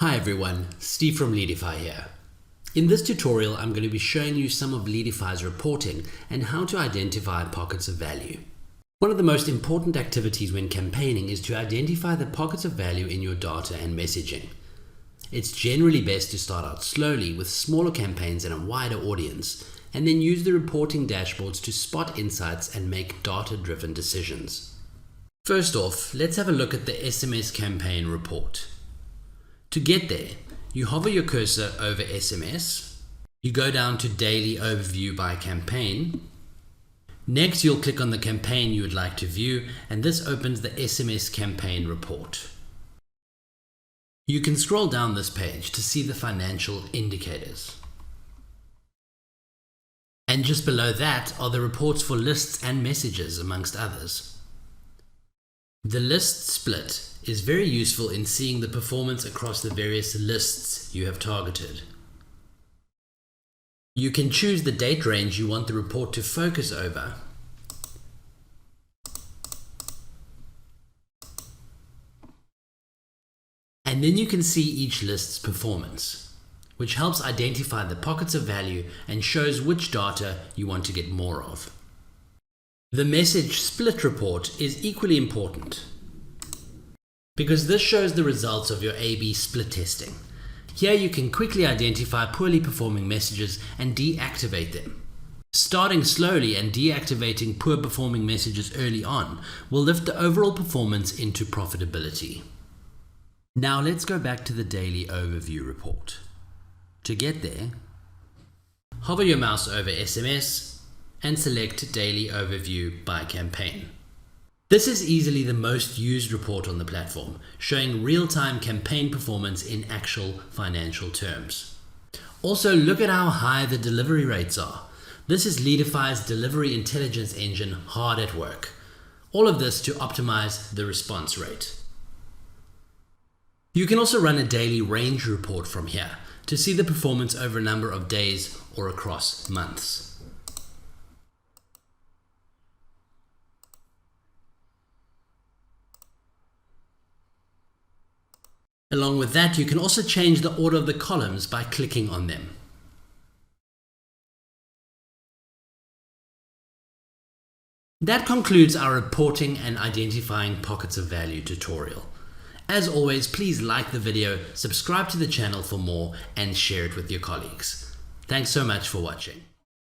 Hi everyone, Steve from Leadify here. In this tutorial, I'm going to be showing you some of Leadify's reporting and how to identify pockets of value. One of the most important activities when campaigning is to identify the pockets of value in your data and messaging. It's generally best to start out slowly with smaller campaigns and a wider audience, and then use the reporting dashboards to spot insights and make data-driven decisions. First off, let's have a look at the SMS campaign report. To get there, you hover your cursor over SMS, you go down to Daily Overview by Campaign. Next, you'll click on the campaign you would like to view, and this opens the SMS campaign report. You can scroll down this page to see the financial indicators. And just below that are the reports for lists and messages, amongst others. The list split is very useful in seeing the performance across the various lists you have targeted. You can choose the date range you want the report to focus over. And then you can see each list's performance, which helps identify the pockets of value and shows which data you want to get more of. The message split report is equally important, because this shows the results of your A/B split testing. Here you can quickly identify poorly performing messages and deactivate them. Starting slowly and deactivating poor performing messages early on will lift the overall performance into profitability. Now let's go back to the Daily Overview report. To get there, hover your mouse over SMS and select Daily Overview by Campaign. This is easily the most used report on the platform, showing real-time campaign performance in actual financial terms. Also, look at how high the delivery rates are. This is Leadify's delivery intelligence engine hard at work. All of this to optimize the response rate. You can also run a daily range report from here to see the performance over a number of days or across months. Along with that, you can also change the order of the columns by clicking on them. That concludes our reporting and identifying pockets of value tutorial. As always, please like the video, subscribe to the channel for more, and share it with your colleagues. Thanks so much for watching.